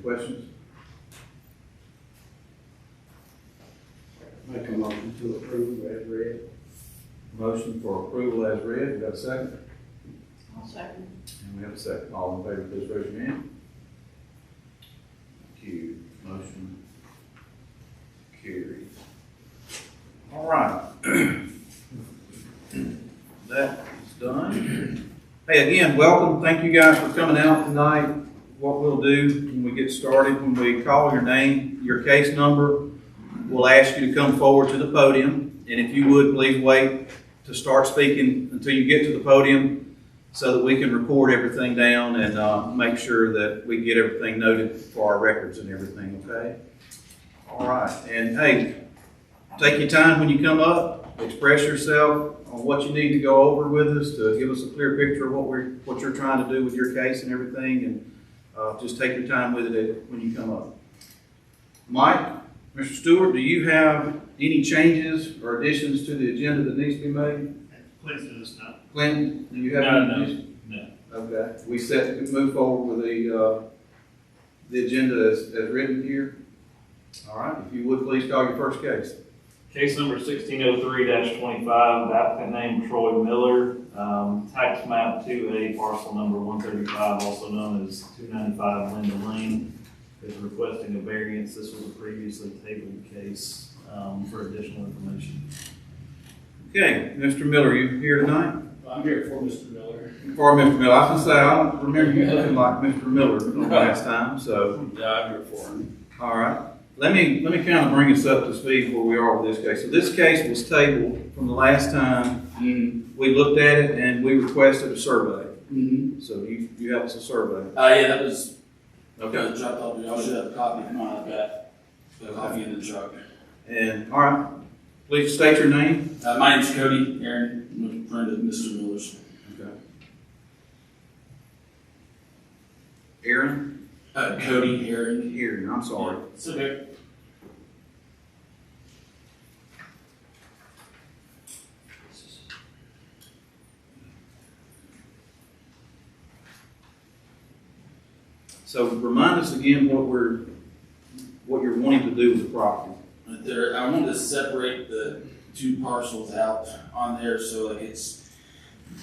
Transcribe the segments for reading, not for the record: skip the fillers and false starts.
questions? Make a motion to approve as read. Motion for approval as read. We got a second? I'll second. And we have a second. All in favor, please raise your hand. Thank you. Motion carries. All right. That is done. Hey, again, welcome. Thank you guys for coming out tonight. What we'll do when we get started, when we call your name, your case number, we'll ask you to come forward to the podium. And if you would, please wait to start speaking until you get to the podium so that we can record everything down and make sure that we get everything noted for our records and everything, okay? All right. And hey, take your time when you come up. Express yourself on what you need to go over with us to give us a clear picture of what you're trying to do with your case and everything. And just take your time with it when you come up. Mike, Mr. Stewart, do you have any changes or additions to the agenda that needs to be made? Clinton does not. Clinton, do you have any additions? No. Okay. We set to move forward with the agenda as written here. All right. If you would, please call your first case. Case number 1603-25, applicant name Troy Miller, tax map 2A, parcel number 135, also known as 295 Linda Lane, is requesting a variance. This was a previously tabled case for additional information. Okay, Mr. Miller, are you here tonight? I'm here for Mr. Miller. For Mr. Miller. I was going to say, I don't remember you looking like Mr. Miller from last time, so. Yeah, I'm here for him. All right. Let me kind of bring us up to speed where we are with this case. So this case was tabled from the last time we looked at it and we requested a survey. Mm-hmm. So you have us a survey. Yeah, that was Okay. dropped off. I should have a copy. Come on, I've got the coffee in the truck. And all right, please state your name. My name's Cody Aaron. I'm a friend of Mr. Miller's. Okay. Aaron? Cody Aaron. Aaron, I'm sorry. It's okay. So remind us again what you're wanting to do with the property. Right there, I wanted to separate the two parcels out on there so like it's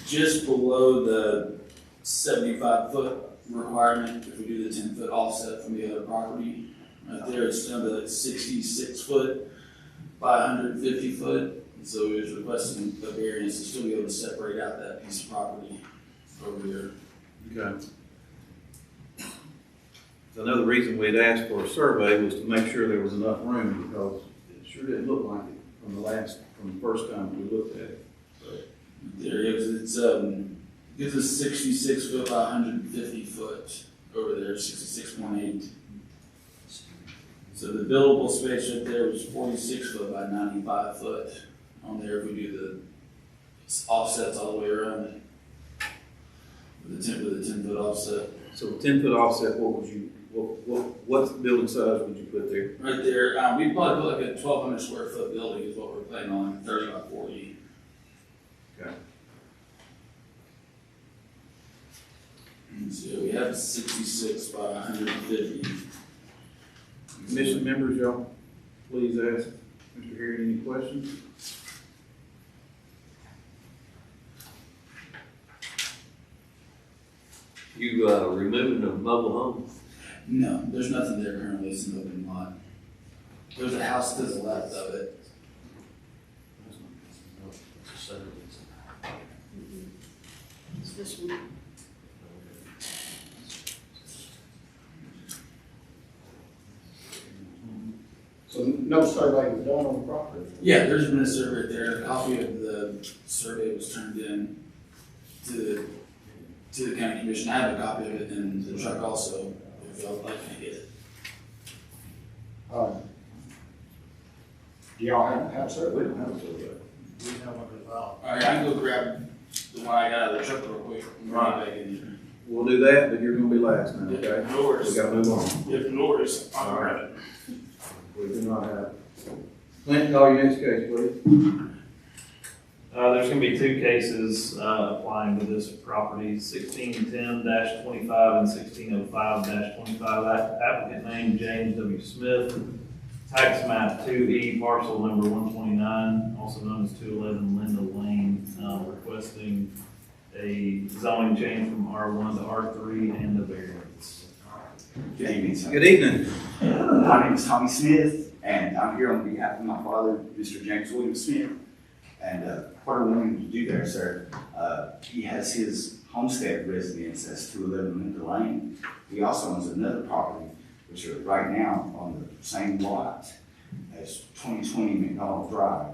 just below the 75-foot requirement if we do the 10-foot offset from the other property. Right there, it's down to like 66 foot by 150 foot. And so we was requesting a variance to still be able to separate out that piece of property over here. Okay. So another reason we'd asked for a survey was to make sure there was enough room because it sure didn't look like it from the first time we looked at it. So. There it is. Gives us 66 foot by 150 foot over there, 66.8. So the buildable space right there was 46 foot by 95 foot on there if we do the offsets all the way around it. With the 10 foot offset. So the 10-foot offset, what building size would you put there? Right there, we probably put like a 1,200 square foot building is what we're planning on, 30 by 40. Okay. And so we have 66 by 150. Commission members, y'all, please ask Mr. Harry any questions. You removing the mobile home? No, there's nothing there currently. It's an open lot. There's a house to the left of it. It's this one. So no survey was done on the property? Yeah, there's been a survey right there. A copy of the survey was turned in to the county commission. I have a copy of it in the truck also, if y'all would like to get it. Do y'all have a survey? We don't have a survey. We have one as well. All right, I can go grab the one I got out of the truck real quick and bring it back in here. We'll do that, but you're gonna be last now, okay? No worries. We gotta move on. If no worries, All I'll grab right. it. We do not have. Clint, call your next case, please. There's gonna be two cases, applying to this property, 1610-25 and 1605-25. Applicant name James W. Smith, tax map 2E, parcel number 129, also known as 211 Linda Lane, requesting a zoning change from R1 to R3 and the variance. Good evening, sir. Good evening. My name is Tommy Smith, and I'm here on behalf of my father, Mr. James William Smith. And what I want him to do there, sir, he has his homestead residence as 211 Linda Lane. He also owns another property, which are right now on the same lot as 2020 McDonald Drive.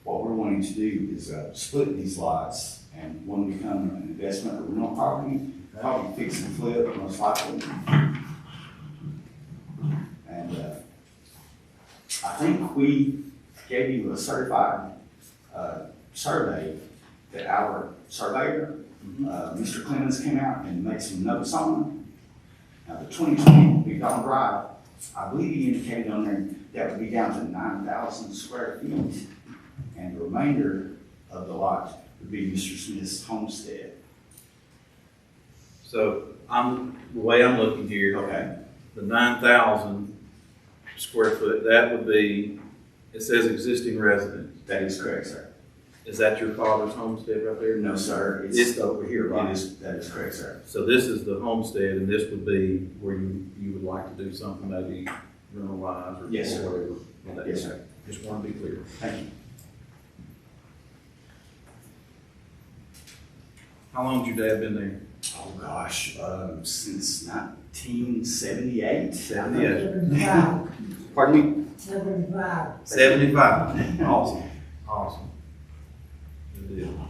What we're wanting to do is split these lots, and one become an investment or rental property, probably fix and flip, most likely. And I think we gave you a certified survey that our surveyor, Mr. Clemens, came out and made some notes on. Now, the 2020 McDonald Drive, I believe he indicated on there that would be down to 9,000 square feet, and the remainder of the lot would be Mr. Smith's homestead. So the way I'm looking here, Okay. the 9,000 square foot, that would be, it says existing residence. That is correct, sir. Is that your father's homestead right there? No, sir. It's over here, right? That is correct, sir. So this is the homestead, and this would be where you would like to do something, maybe rental wise or Yes, sir. whatever. with that. Yes, sir. Just want to be clear. Thank you. How long's your dad been there? Oh, gosh, since 1978. 78. Pardon me? 75. Awesome. Awesome. Good deal. All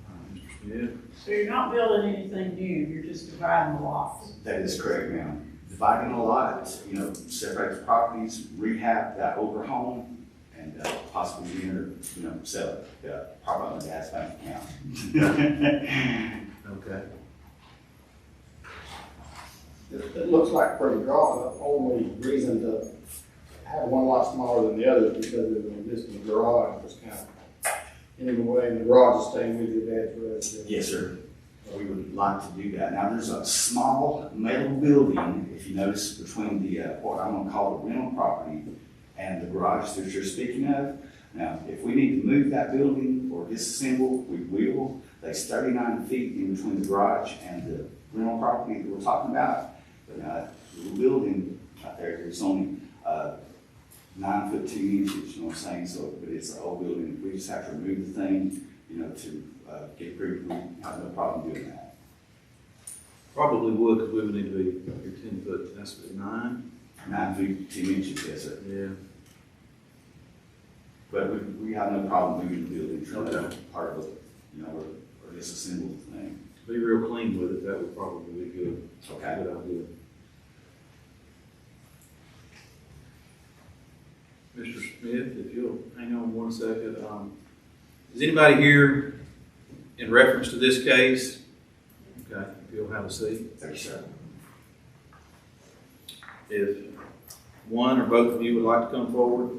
right, Mr. Smith. So you're not building anything new, you're just dividing the lots. That is correct, ma'am. Dividing a lot, separate the properties, rehab that older home, and possibly sell it, probably on the dad's bank account. Okay. It looks like pretty draw, the only reason to have one lot smaller than the other is because of the existing garage was kind of in the way, and the garage is staying with your dad's residence. Yes, sir. We would like to do that. Now, there's a small metal building, if you notice, between the, what I'm gonna call the rental property and the garage that you're speaking of. Now, if we need to move that building or disassemble, we will. There's 39 feet in between the garage and the rental property that we're talking about. But the building out there, there's only 9 foot 2 inches, you know what I'm saying? So, but it's an old building. We just have to remove the thing, to get approved. We have no problem doing that. Probably would, because we would need to be your 10 foot, that's 9. 9 feet 2 inches, yes, sir. Yeah. But we have no problem moving the building, Okay. part of it, or disassemble the thing. Be real clean with it, that would probably be good. Okay. Good idea. Mr. Smith, if you'll hang on 1 second. Is anybody here in reference to this case? Okay, if you'll have a seat. Thank you, sir. If one or both of you would like to come forward,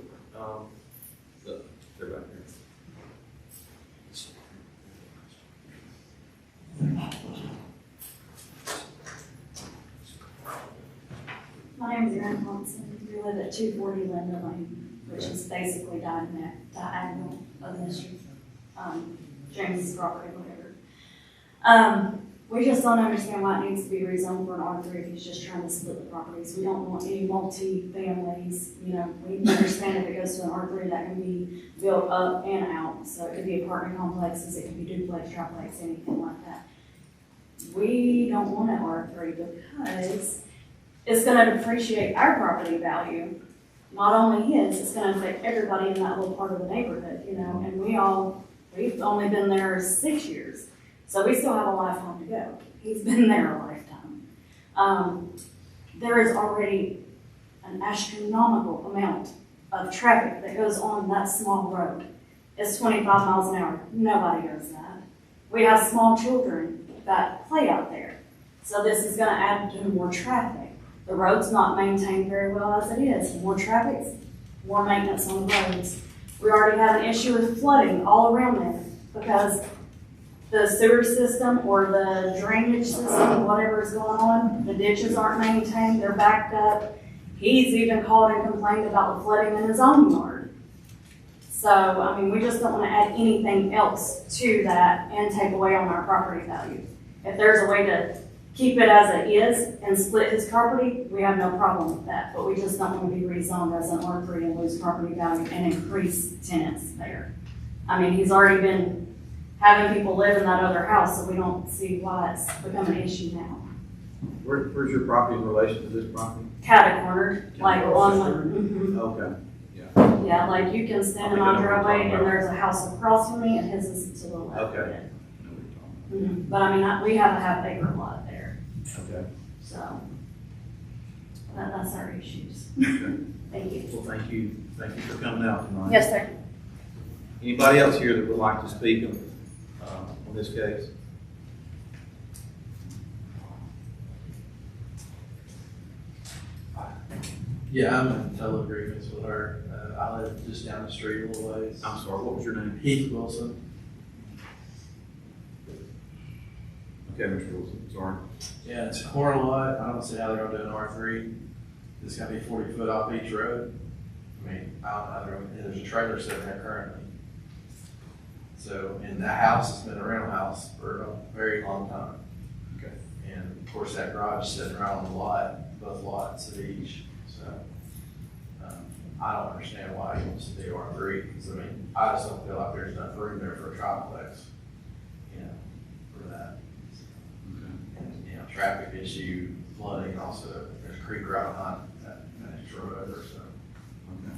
they're back here. My name is Erin Thompson. We live at 240 Linda Lane, which is basically diagonal of the street. James's property, whatever. We just don't understand why it needs to be rezoned for an R3 if he's just trying to split the properties. We don't want any multi-families, we understand if it goes to an R3 that can be built up and out. So it could be apartment complexes, it could be duplex, triplex, anything like that. We don't want an R3 because it's gonna depreciate our property value. Not only his, it's gonna affect everybody in that little part of the neighborhood, and we've only been there 6 years. So we still have a lifetime to go. He's been there a lifetime. There is already an astronomical amount of traffic that goes on that small road. It's 25 miles an hour. Nobody does that. We have small children that play out there. So this is gonna add to more traffic. The road's not maintained very well as it is. More traffic, more maintenance on the roads. We already have an issue with flooding all around there because the sewer system or the drainage system, whatever is going on, the ditches aren't maintained, they're backed up. He's even called and complained about the flooding in his own yard. So, I mean, we just don't want to add anything else to that and take away on our property value. If there's a way to keep it as it is and split his property, we have no problem with that. But we just don't want to be rezoned as an R3 and lose property value and increase tenants there. I mean, he's already been having people live in that other house, so we don't see why it's become an issue now. Where's your property in relation to this property? Catty-cornered, like along the, Okay. yeah, like you can stand in my driveway and there's a house across from me and his is to the left. Okay. of it. But I mean, we have a half-acre lot there, Okay. so that's our issues. Okay. Thank you. Well, thank you. Thank you for coming out tonight. Yes, sir. Anybody else here that would like to speak on this case? Yeah, I'm in total agreement with her. I live just down the street a little ways. I'm sorry, what was your name? Heath Wilson. Okay, Mr. Wilson, sorry. Yeah, it's a corner lot. I don't see how they're gonna do an R3. It's gotta be 40 foot off each road. I mean, I don't know, there's a trailer sitting there currently. So, and the house has been a rental house for a very long time. Okay. And of course, that garage is sitting right on the lot, both lots of each. So, I don't understand why he wants to do R3, because I mean, I just don't feel like there's enough room there for a triplex, you know, for that. And, you know, traffic issue, flooding, also, there's a creek right behind that extra road over, so. Okay.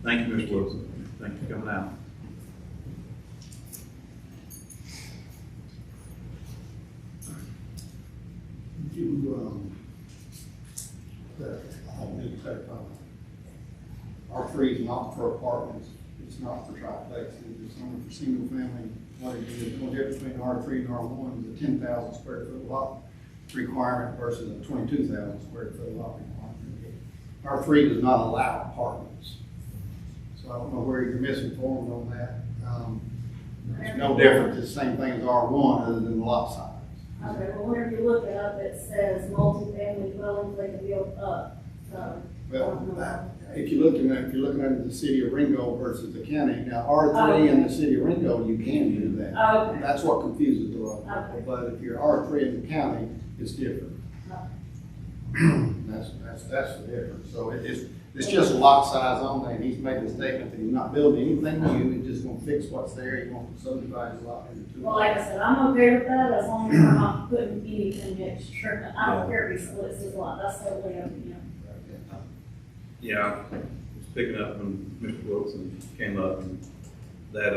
Thank you, Mr. Wilson. Thank you for coming out. R3 is not for apartments, it's not for triplexes, it's only for single family. What it is, the difference between R3 and R1 is a 10,000 square foot lot requirement versus a 22,000 square foot lot requirement. R3 does not allow apartments. So I don't know where you're misinformed on that. It's no different, it's the same thing as R1 other than the lot size. Okay, well, whenever you look it up, it says multifamily dwellings they can build up, so. Well, if you're looking at the city of Ringo versus the county, now R3 in the city of Ringo, you can do that. Okay. That's what confuses a lot of Okay. people, but if you're R3 in the county, it's different. That's the difference. So it's just a lot size only, and he's made the statement that he's not building anything new, he's just gonna fix what's there, he won't subdivide his lot into two. Well, like I said, I'm okay with that as long as we're not putting anything extra. I don't care if he splits his lot, that's totally up to him. Yeah, I was picking up when Mr. Wilson came up, and that,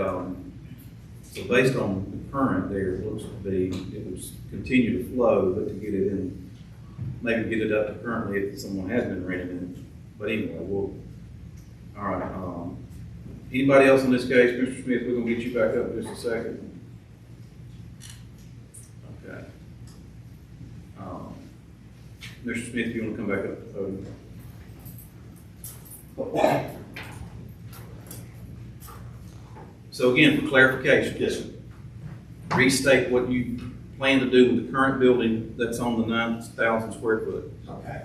so based on the current there, it looks to be, it would continue to flow, but to get it in, maybe get it up to currently if someone has been renting it. But anyway, all right, anybody else in this case? Mr. Smith, we're gonna get you back up in just a second. Okay. Mr. Smith, you wanna come back up to the podium? So again, for clarification. Yes, sir. Restate what you plan to do with the current building that's on the 9,000 square foot. Okay.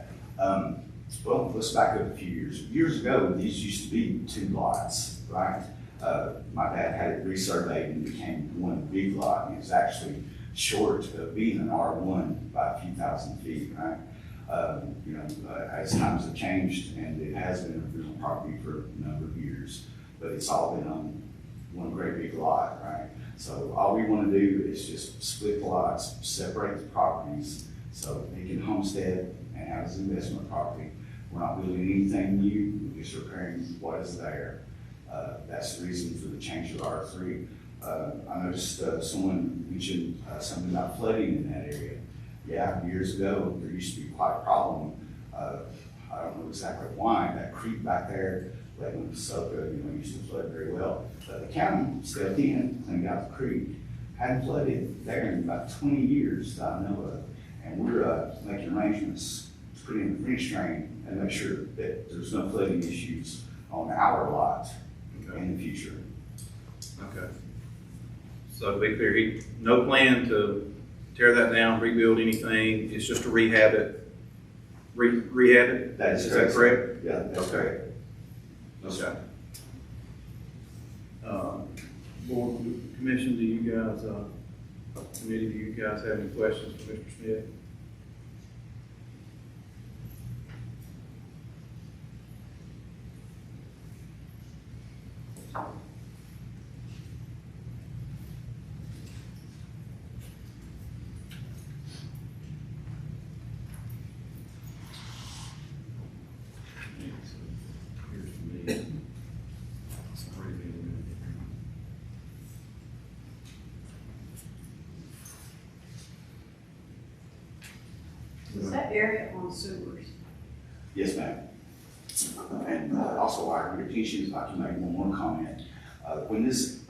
Well, let's back up a few years. Years ago, these used to be two lots, right? My dad had it resurveyed and it became one big lot, and it's actually short of being an R1 by a few thousand feet, right? As times have changed, and it has been a rental property for a number of years, but it's all been on one great big lot, right? So all we want to do is just split the lots, separate the properties, so they can homestead and have as investment property. We're not building anything new, we're just repairing what is there. That's the reason for the change of R3. I noticed someone mentioned something about flooding in that area. Yeah, years ago, there used to be quite a problem. I don't know exactly why. That creek back there, Lake Minnesota, used to flood very well. But the county stepped in, cleaned out the creek. Hadn't flooded there in about 20 years that I know of. And we're making arrangements put in restraint and make sure that there's no flooding issues on our lot in the future. Okay. So to be clear, no plan to tear that down, rebuild anything, it's just to rehab it? Rehab it? That is that correct? Yeah, that's Okay. correct. Okay. Board, commission, do you guys, committee, do you guys have any questions for Mr. Smith? Here's for me. It's already been Is that area on sewers? Yes, ma'am. And also, our retention, if I can make one more comment. When this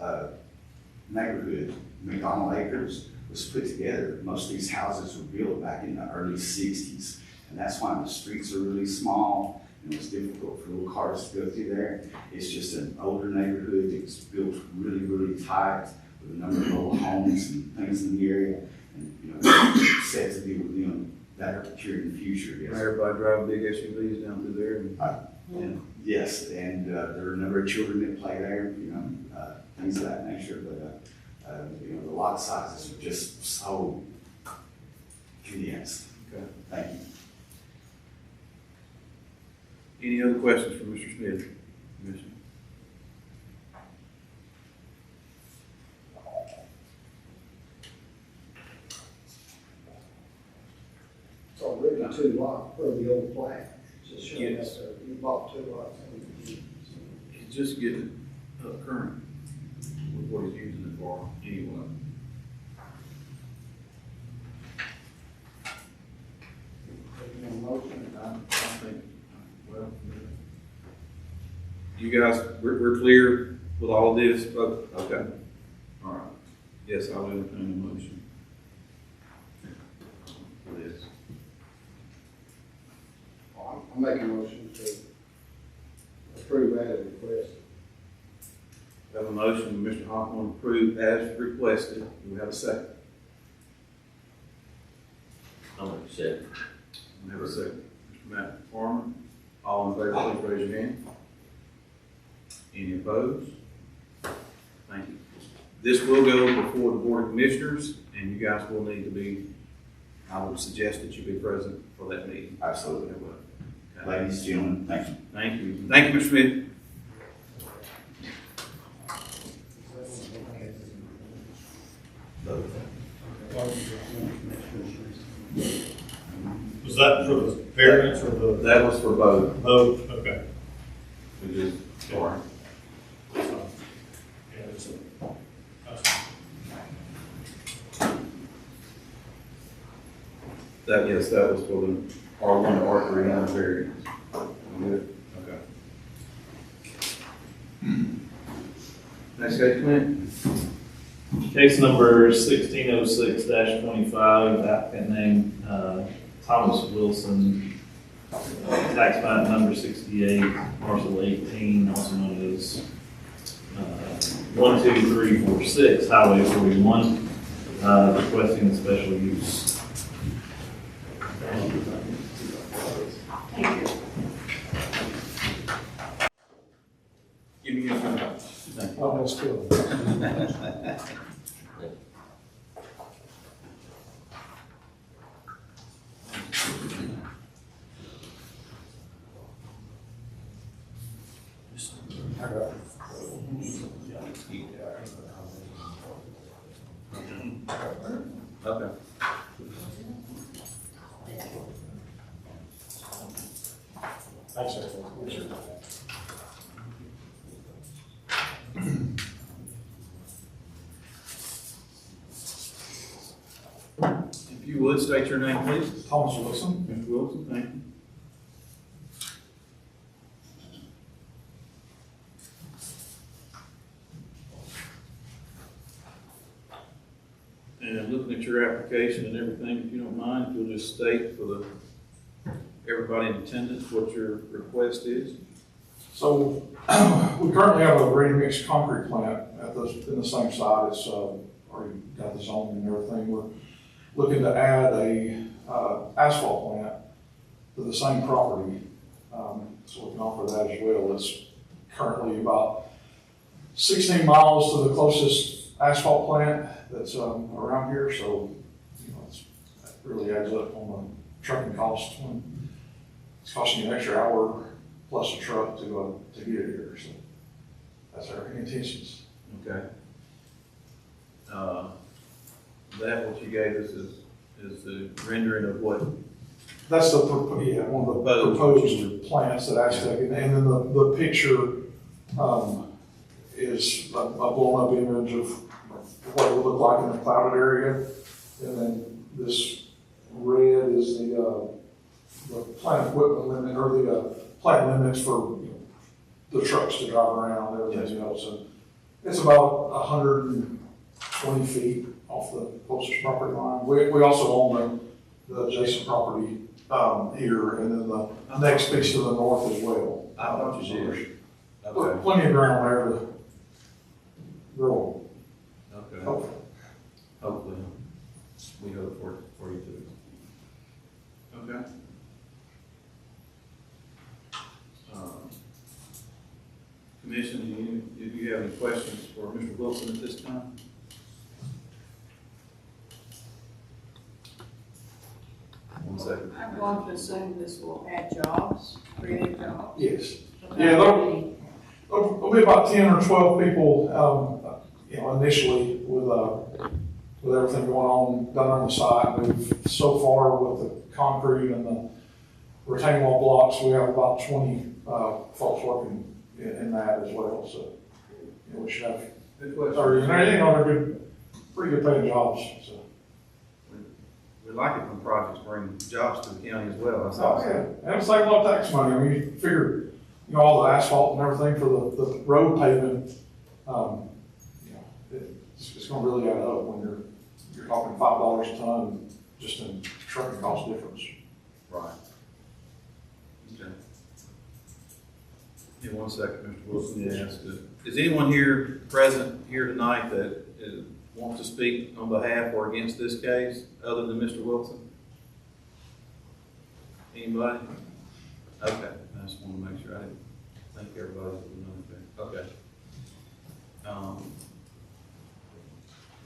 neighborhood, McDonald Acres, was put together, most of these houses were built back in the early 60s. And that's why the streets are really small and it was difficult for little cars to go through there. It's just an older neighborhood. It's built really, really tight with a number of little homes and things in the area. And, you know, set to deal with, you know, that here in the future, yes. Everybody driving big SUVs down through there. Yes, and there are a number of children that play there, you know, things of that nature, but, you know, the lot sizes are just so condensed. Okay. Thank you. Any other questions for Mr. Smith, Commissioner? It's already two lots for the old plat. Just showing Yes. that you bought two lots. He's just getting up current with what he's using it for anyway. Taking a motion. I think, well, you guys, we're clear with all this, but, okay. All right. Yes, I will entertain a motion for this. I'll make a motion to approve as requested. We have a motion, Mr. Hoffman, approved as requested. Do we have a second? I'll accept. We have a second. Mr. Matt Farmer, all in favor, please raise your hand. Any opposed? Thank you. This will go before the Board of Commissioners, and you guys will need to be, I would suggest that you be present for that meeting. Absolutely. Okay. Ladies and gentlemen, thank you. Thank you. Thank you, Mr. Smith. Was that for the variance or the That was for both. vote? Okay. We just, sorry. Yeah, it's that's fine. That, yes, that was for the R1 to R3 on variance. Good. Okay. Next case, Clint. Case number 1606-25, applicant name Thomas Wilson, tax map number 68, parcel 18, also known as 12346, Highway 41, requesting a special use. Thank you. Give me your phone. Thank you. Almost two. Okay. Thanks, sir. If you would, state your name, please. Thomas Wilson. Mr. Wilson, thank you. And looking at your application and everything, if you don't mind, if you'll just state for the everybody in attendance what your request is. So, we currently have a ready-mix concrete plant in the same site. It's, already got the zoning and everything. We're looking to add a, asphalt plant to the same property. So we can offer that as well. It's currently about 16 miles to the closest asphalt plant that's, around here. So, that really adds up on the trucking cost. It's costing you an extra hour plus a truck to get it here, so that's our intentions. Okay. That what you gave us is the rendering of what? That's the, one of the proposed plants that Aztec, and then the picture, is a blown up image of what it would look like in the clouded area. And then this red is the plant equipment limit, or the plant limits for the trucks to drive around, everything else. And it's about 120 feet off the closest property line. We also own the adjacent property here, and then the next piece to the north as well. I thought you did. Okay. Plenty of ground there to grow. Okay. Hopefully. We hope for you too. Okay. Commission, do you have any questions for Mr. Wilson at this time? One second. I'm going to assume this will add jobs, create jobs. Yes. Okay. Yeah, there'll be about 10 or 12 people, initially with everything going on down on the site. We've, so far with the concrete and the retaining wall blocks, we have about 20 folks working in that as well. So, we should have 30, pretty good paying jobs. So. We like it when projects bring jobs to the county as well. That's Oh, awesome. yeah, and it's like a lot of tax money. I mean, you figure, all the asphalt and everything for the road paving, it's gonna really add up when you're talking $5 a ton just in trucking cost difference. Right. Okay. Yeah, one second, Mr. Wilson. Yes. Is anyone present here tonight that wants to speak on behalf or against this case, other than Mr. Wilson? Anybody? Okay, I just want to make sure I didn't think everybody was okay.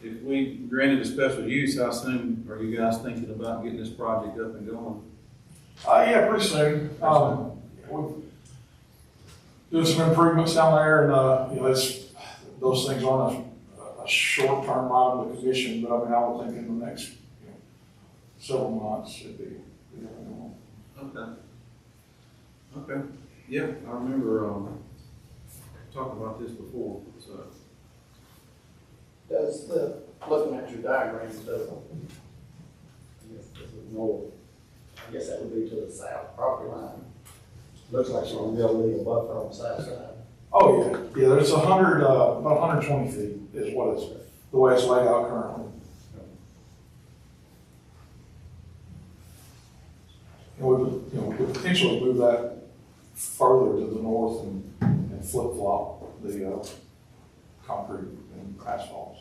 If we granted a special use, I assume, are you guys thinking about getting this project up and going? Yeah, pretty soon. We're doing some improvements down there, and those things aren't a short-term item of the commission, but I would think in the next several months it'd be going on. Okay. Yeah, I remember talking about this before. So. Does looking at your diagrams, does it north? I guess that would be to the south property line. Looks like you're gonna build a legal buffer on the south side. Oh, yeah, there's about 120 feet is what it's, the way it's laid out currently. And we could potentially move that further to the north and flip-flop the concrete and asphalt.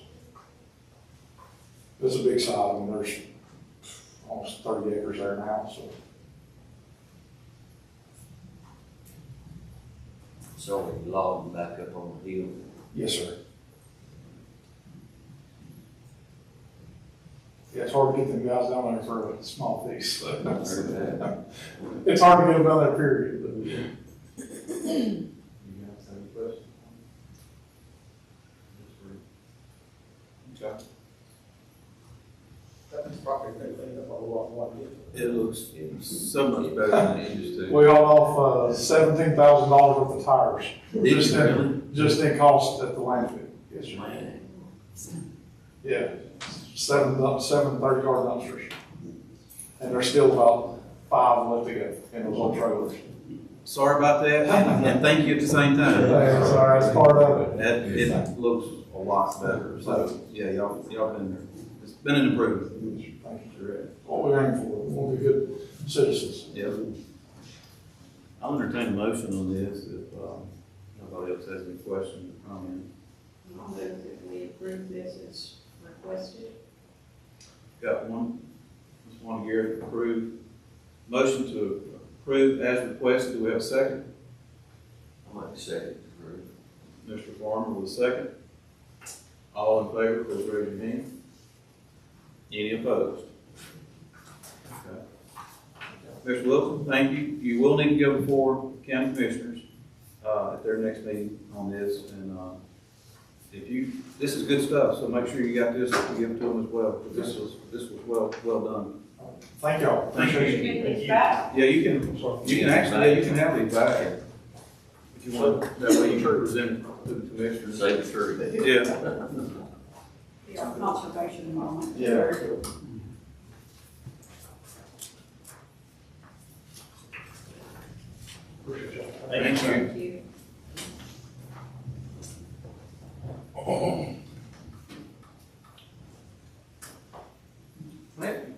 It's a big site. I mean, there's almost 30 acres there now, so. So we logged back up on the hill. Yes, sir. Yeah, it's hard to get them guys down there for a small piece. It's hard to get them down there, period. You guys have any questions? Okay. That property could clean up a whole lot more. It looks so much better than it used to. We got off $17,000 worth of tires. Did you really? Just in cost at the landfill. Yes, sir. Man, Yeah, seven 30-yard dumpsters. And there's still about 5 left to go in those old trailers. Sorry about that, and thank you at the same time. Sorry, that's part of it. It looks a lot better. So, yeah, y'all been there. It's been an improvement. Thank you. What we aim for. We want to be citizens. Yes. I'll entertain a motion on this if, nobody else has any questions or comments. I'll move that we approve this as requested. Got one? Just one, Gary, approve. Motion to approve as requested. Do we have a second? I might be second. Mr. Farmer with a second. All in favor, please raise your hand. Any opposed? Okay. Mr. Wilson, thank you. You will need to go before county commissioners, at their next meeting on this, and, this is good stuff, so make sure you got this to give to them as well, because this was well done. Thank y'all. Thank you. You get these back. Yeah, you can actually, you can have these back. If you want, that way you can present it to the commissioners. Save the tree. Yeah. Yeah, conservation moment. Yeah. Appreciate y'all. Thank you. Thank you.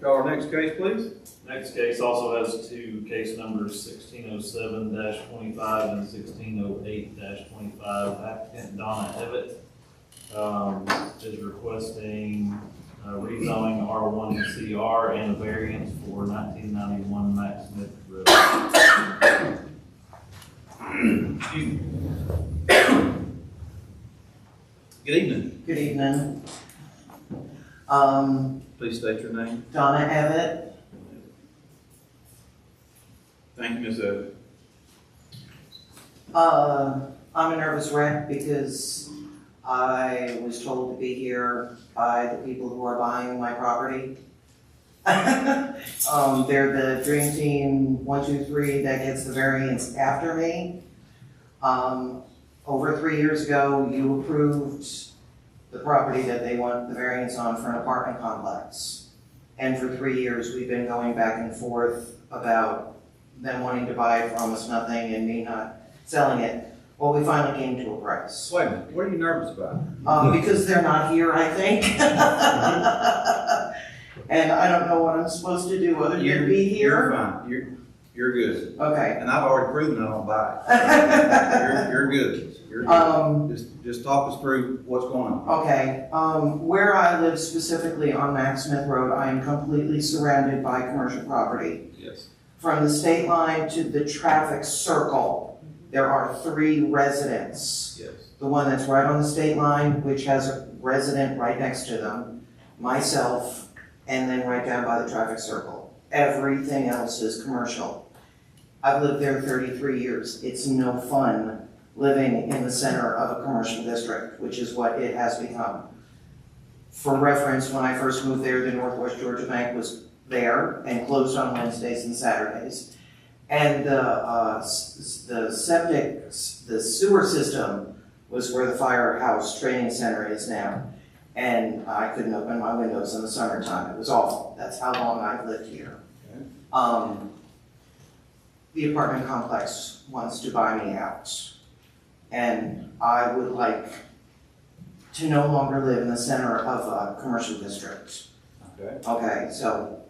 Call our next case, please. Next case also has two case numbers, 1607-25 and 1608-25. Applicant Donna Evett is requesting rezoning R1 to CR and a variance for 1991 Max Smith Road. Excuse me. Good evening. Good evening. Please state your name. Donna Evett. Thank you, Ms. Evans. I'm a nervous wreck because I was told to be here by the people who are buying my property. They're the Dream Team 123 that gets the variance after me. Over 3 years ago, you approved the property that they want the variance on for an apartment complex. And for 3 years, we've been going back and forth about them wanting to buy from us nothing and me not selling it. Well, we finally came to a price. Wait a minute, what are you nervous about? Because they're not here, I think. And I don't know what I'm supposed to do other than be You're here. fine, you're good. Okay. And I've already proven I don't buy it. You're good. You're good. Just talk us through what's going on. Okay, where I live specifically on Max Smith Road, I am completely surrounded by commercial property. Yes. From the state line to the traffic circle, there are 3 residents. Yes. The one that's right on the state line, which has a resident right next to them, myself, and then right down by the traffic circle. Everything else is commercial. I've lived there 33 years. It's no fun living in the center of a commercial district, which is what it has become. For reference, when I first moved there, the Northwest Georgia Bank was there and closed on Wednesdays and Saturdays. And the sewer system was where the firehouse training center is now. And I couldn't open my windows in the summertime. It was awful. That's how long I've lived here. Okay. The apartment complex wants to buy me out. And I would like to no longer live in the center of a commercial district. Okay. Okay, so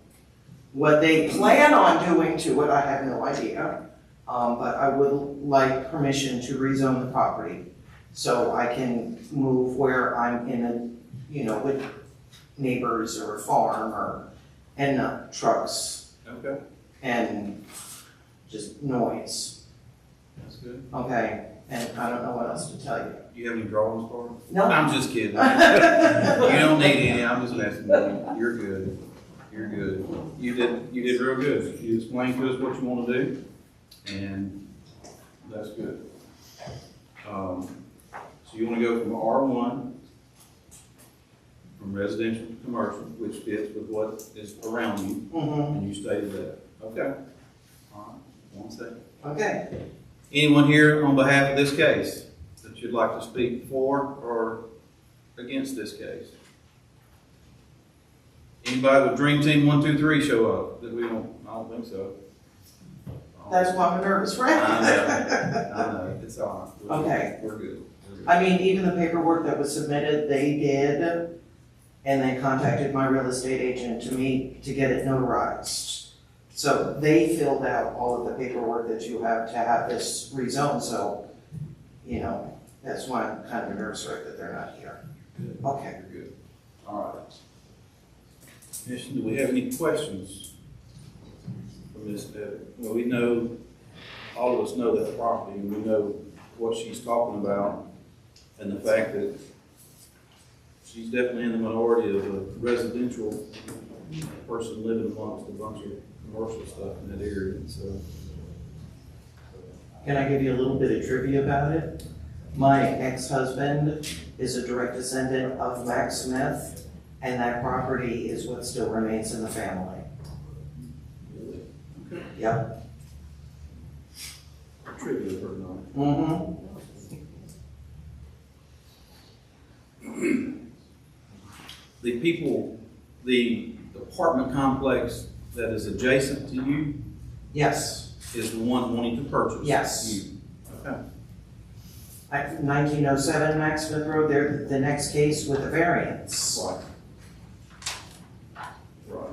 what they plan on doing to it, I have no idea. But I would like permission to rezone the property so I can move where I'm in a, with neighbors or a farm and not trucks Okay. and just noise. That's good. Okay, and I don't know what else to tell you. Do you have any drawings for us? No. I'm just kidding. You don't need any, I'm just messing with you. You're good. You're good. You did real good. You explained to us what you want to do, and that's good. So you want to go from R1, from residential to commercial, which fits with what is around you, and you stated that. Okay. All right, 1 second. Okay. Anyone here on behalf of this case that you'd like to speak for or against this case? Anybody with Dream Team 123 show up? That I don't think so. That's why I'm a nervous wreck. I know, it's all right. Okay. We're good. I mean, even the paperwork that was submitted, they did, and they contacted my real estate agent to get it notarized. So they filled out all of the paperwork that you have to have this rezoned, so, you know, that's why I'm kind of nervous right that they're not here. Okay. Good. All right. Commission, do we have any questions from Ms. Devitt? Well, we know, all of us know that property, and we know what she's talking about, and the fact that she's definitely in the minority of a residential person living amongst a bunch of commercial stuff in that area, so. Can I give you a little bit of trivia about it? My ex-husband is a direct descendant of Max Smith, and that property is what still remains in the family. Yep. Trivia for tonight. Mm-hmm. The people, the apartment complex that is adjacent to you Yes. is the one wanting to purchase. Yes. You. Okay. 1907 Max Smith Road, they're the next case with a variance. Right. Right.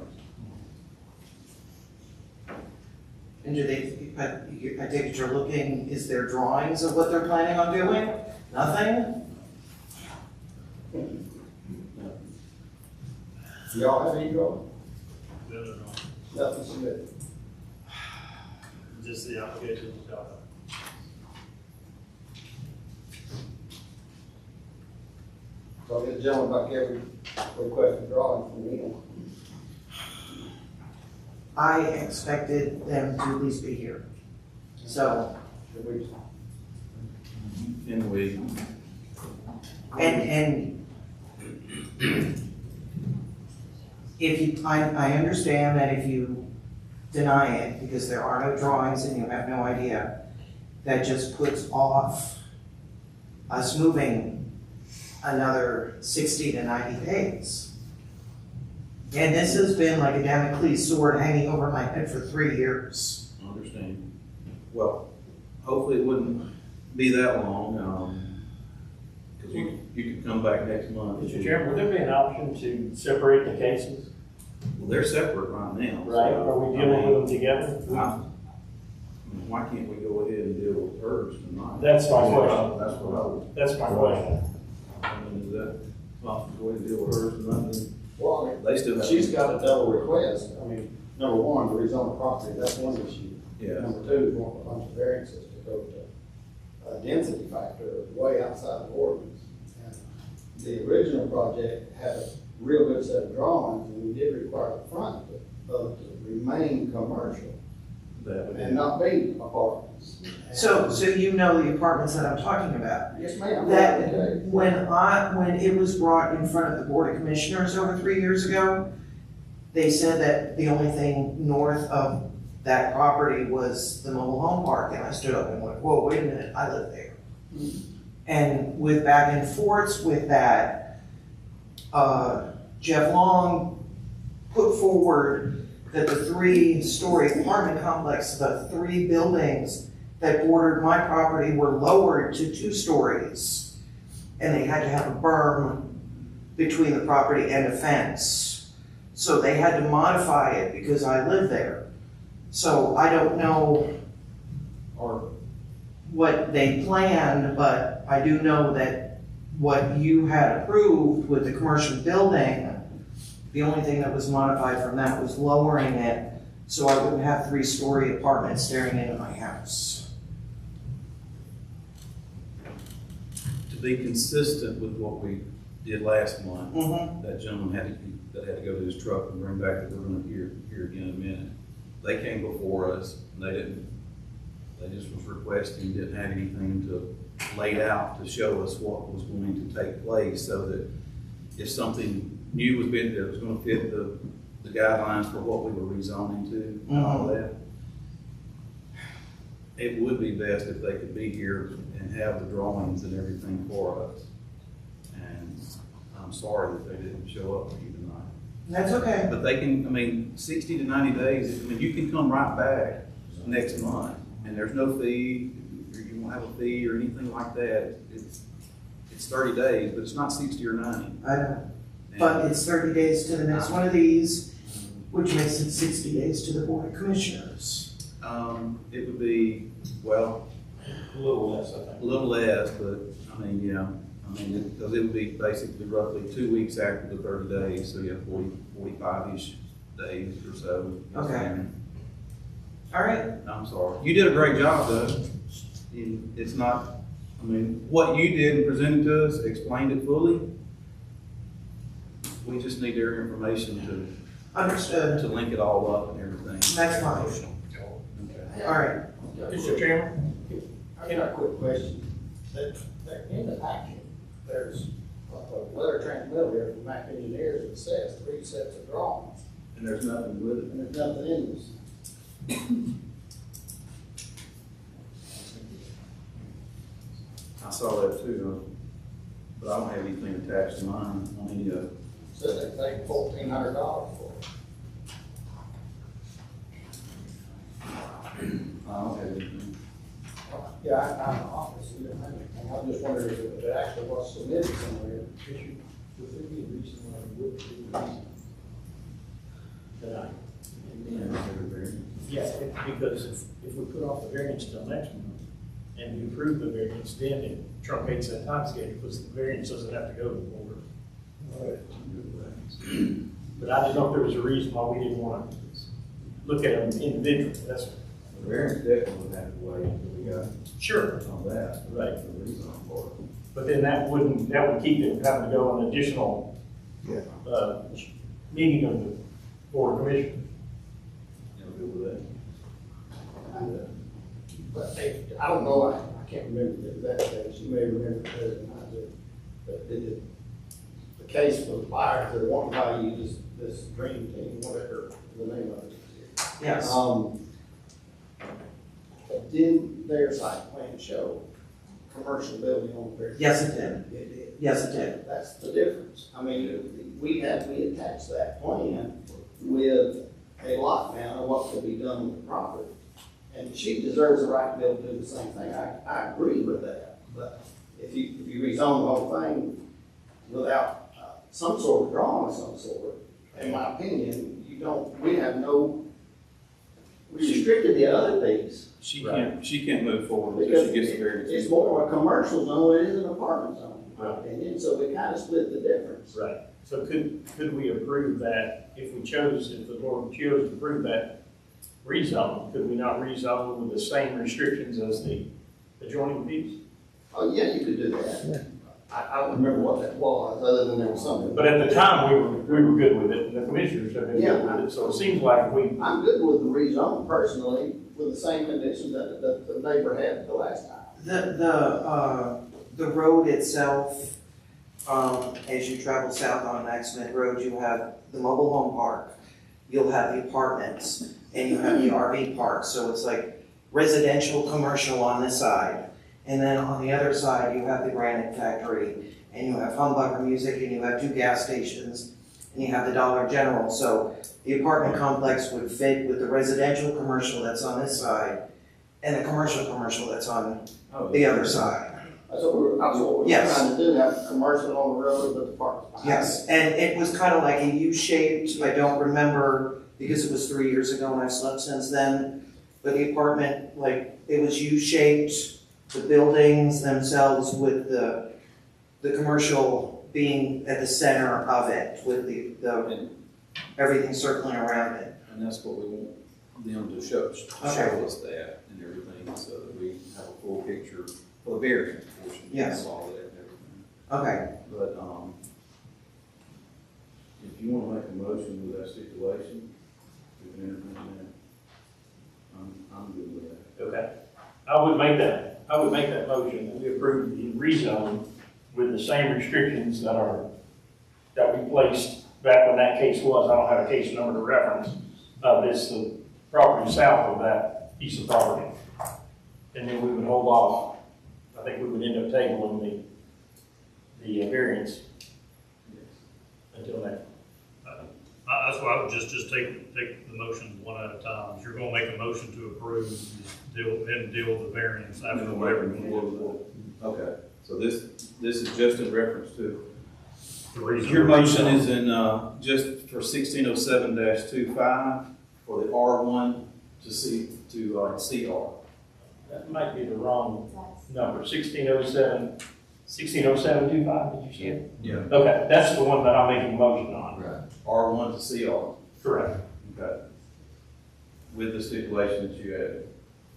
And do they, I take it you're looking, is there drawings of what they're planning on doing? Nothing? Do y'all have any drawing? No. Nothing submitted. Just the application itself. So this gentleman back every request a drawing from him. I expected them to at least be here. So, Should we? And we, and if you, I understand that if you deny it because there are no drawings and you have no idea, that just puts off us moving another 60 to 90 days. And this has been like a Damocles sword hanging over my head for 3 years. I understand. Well, hopefully it wouldn't be that long, because you could come back next month. Mr. Chairman, would there be an option to separate the cases? Well, they're separate right now. Right, so, are we dealing with them together? Why can't we go ahead and deal with hers tonight? That's my question. That's what I would, That's my question. I mean, is that possible, go ahead and deal with hers tonight? Well, I mean, They still have. she's got a double request. I mean, number one, to rezone the property, that's one issue. Yeah. Number two, is want a bunch of variances to go to a density factor way outside the ordinance. And the original project had a real good set of drawings, and we did require the front to remain commercial That would and not be apartments. So you know the apartments that I'm talking about. Yes, ma'am. That, Okay. when it was brought in front of the Board of Commissioners over 3 years ago, they said that the only thing north of that property was the mobile home park, and I stood up and went, whoa, wait a minute, I live there. And with back and forths with that, Jeff Long put forward that the 3-story apartment complex, the 3 buildings that bordered my property were lowered to 2 stories. And they had to have a berm between the property and a fence. So they had to modify it because I live there. So I don't know what they planned, but I do know that what you had approved with the commercial building, the only thing that was modified from that was lowering it so I wouldn't have 3-story apartments staring into my house. To be consistent with what we did last month, Mm-hmm. that gentleman had to go to his truck and bring back the room here again in a minute. They came before us, and they just was requesting, didn't have anything to laid out to show us what was going to take place, so that if something new was being, that was gonna fit the guidelines for what we were rezoning to, and all that, it would be best if they could be here and have the drawings and everything for us. And I'm sorry that they didn't show up for you tonight. That's okay. But they can, I mean, 60 to 90 days, I mean, you can come right back next month, and there's no fee, or you won't have a fee or anything like that. It's 30 days, but it's not 60 or 90. I know. But it's 30 days to the next one of these. which makes it 60 days to the Board of Commissioners. It would be, well, A little less, I a think. little less, but, I mean, yeah, because it would be basically roughly 2 weeks after the 30 days, so yeah, 45-ish days or so. Okay. All right. I'm sorry. You did a great job, though. It's not, I mean, what you did and presented to us, explained it fully. We just need their information Understood. to link it all up and everything. That's fine. Okay. All right. Mr. Chairman? I got a quick question. That in the packet, there's a letter transmittal here from Mac Engineers that says 3 sets of drawings, And there's nothing with it. and there's nothing in this. I saw that too, but I don't have anything attached to mine on any of it. Says they paid $1,400 for it. I don't have anything. Yeah, I'm obviously didn't have anything. I was just wondering if it actually was submitted somewhere. Would there be a reason why it would be a reason? That yeah, because if we put off the variance till next month and we approve the variance, then it truncates that time schedule because the variance doesn't have to go to the board. But I didn't know if there was a reason why we didn't want to look at them individually. That's The variance definitely would have to wait until we got sure. on that. Right. That's the reason for it. But then that would keep it from having to go on an additional, meeting of the board of commissioners. You know, good with that. But I don't know, I can't remember the exact dates. You may remember better than I do. But the case for the buyers that want to buy you this dream team, whatever the name of it is. Yes. Didn't their site plan show commercial building on the very? Yes, it did. It did. Yes, it did. That's the difference. I mean, we attached that plan with a lockdown of what could be done with the property. And she deserves the right to be able to do the same thing. I agree with that. But if you rezone the whole thing without some sort of drawing of some sort, in my opinion, we restricted the other piece. She can't move forward until she gets the variance. It's more of a commercial zone than it is an apartment zone, in my Right. opinion, so we kind of split the difference. Right. So could we approve that if the board chose to approve that rezone, could we not rezone with the same restrictions as the adjoining piece? Oh, yeah, you could do that. I don't remember what that was, other than there was something. But at the time, we were good with it, and the commissioners have been Yeah. good with it, so it seems like I'm good with the rezone personally, with the same conditions that the neighbor had the last time. The road itself, as you travel south on Max Smith Road, you have the mobile home park, you'll have the apartments, and you have the RV park. So it's like residential, commercial on this side. And then on the other side, you have the granite factory, and you have humbucker music, and you have 2 gas stations, and you have the Dollar General. So the apartment complex would fit with the residential commercial that's on this side, and the commercial that's on the other side. That's what we were trying to do, have commercial on the road, but the park's behind. Yes, and it was kind of like a U-shaped, I don't remember, because it was 3 years ago and I've slept since then, but the apartment, like, it was U-shaped, the buildings themselves with the commercial being at the center of it, with the everything circling around it. And that's what we want them to show us that and everything, so that we have a full picture for the variance portion. Yes. Of all that and everything. Okay, But, if you wanna make a motion with that stipulation, we can entertain that. I'm good with that. Okay. I would make that motion that we approve the rezone with the same restrictions that we placed back when that case was. I don't have a case number to reference. It's the property south of that piece of property. And then we would hold off. I think we would end up tabling the variance until then. That's why I would just take the motions one at a time. If you're gonna make a motion to approve, just deal with the variance after whatever you want to do. Okay, so this is just in reference to Your motion is in, just for 1607-25 for the R1 to CR. That might be the wrong number, 1607.25, did you say? Yeah. Okay, that's the one that I'm making a motion on. Right. R1 to CR. Correct, Okay. With the stipulation that you added.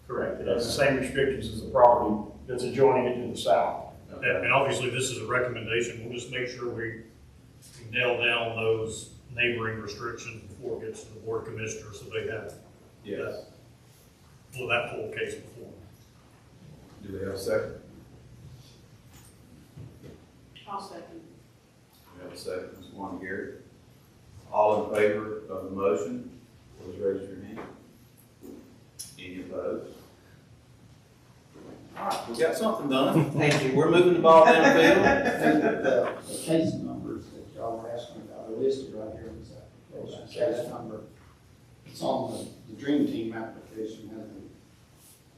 correct. It has the same restrictions as the property that's adjoining it to the south. And obviously, this is a recommendation, we'll just make sure we nail down those neighboring restrictions before it gets to the board of commissioners, so they have Yes. that full case before. Do we have a second? I'll second. We have a second, Ms. Wanda Garrett. All in favor of the motion, please raise your hand. Any opposed? All right, we got something done. Thank you. We're moving the ball downfield. The case numbers that y'all were asking about are listed right here in this application, case number. It's on the Dream Team application, has the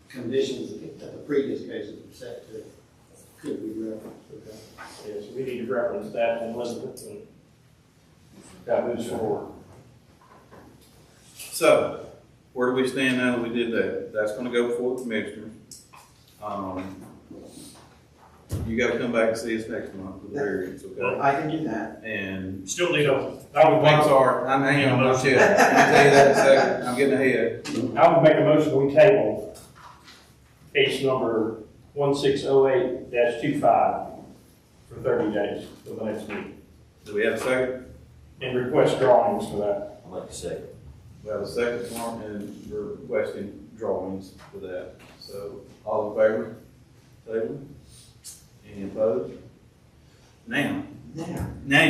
conditions that the previous cases were set to. Could be referenced, okay? Yes, we need to reference that and Elizabeth, that moves forward. So, where do we stand now that we did that? That's gonna go before the commissioners. You gotta come back and see us next month with the variance, okay? I can do that. And Still need a, I'm sorry, I'm hanging on my shit. I'll tell you that in a second. I'm getting ahead. I would make a motion, we table case number 1608-25 for 30 days for the next meeting. Do we have a second? And request drawings for that. I'd like to say. We have a second, Mark, and we're requesting drawings for that. So, all in favor? Table? Any opposed? Now you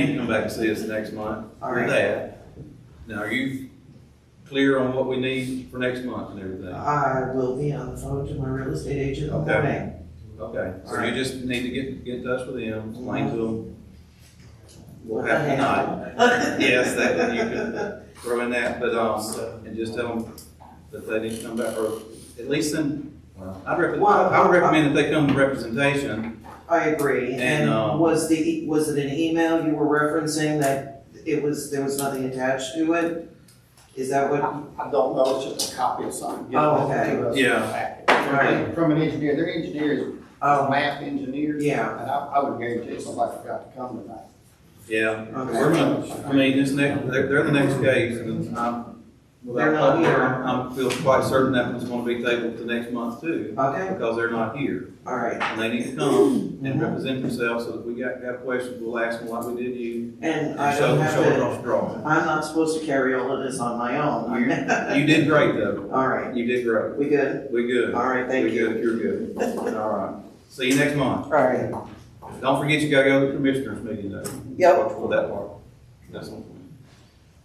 can come back and see us next month All for right. that. Now, are you clear on what we need for next month and everything? I will be on the phone to my real estate agent in the Okay. morning. Okay, so All right. you just need to get in touch with them, explain to them. We'll have tonight. Yes, that, you can throw in that, but, and just tell them that they need to come back, or at least send, I would recommend that they come to representation. I agree. And, Was it an email you were referencing that there was nothing attached to it? Is that what? I don't know, it's just a copy of something. Oh, okay. Yeah. Right. From an engineer, their engineer is Oh. a map engineer. Yeah. And I would guarantee somebody forgot to come tonight. Yeah, Okay. we're gonna, I mean, this next, they're the next case, and They're not here. I feel quite certain that one's gonna be tabled to next month too, Okay, because they're not here. all right. And they need to come and represent themselves, so that we got questions, we'll ask them like we did you. And I Show don't them have to, off drawing. I'm not supposed to carry all of this on my own. You did great though, All right, you did great. we good? We good. All right, thank We you. good, you're good. All right, see you next month. All right. Don't forget you gotta go to the commissioners meeting though. Yep. Watch for that part. That's one.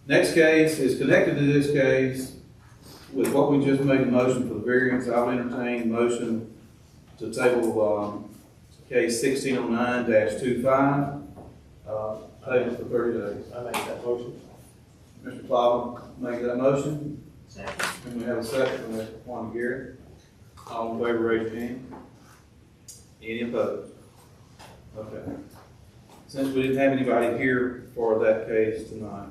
Next case is connected to this case with what we just made a motion for the variance. I'll entertain a motion to table, case 1609-25, table for 30 days. I make that motion. Mr. Plowman make that motion, Second. and we have a second from Mr. Wanda Garrett. All in favor, raise your hand. Any opposed? Okay. Since we didn't have anybody here for that case tonight,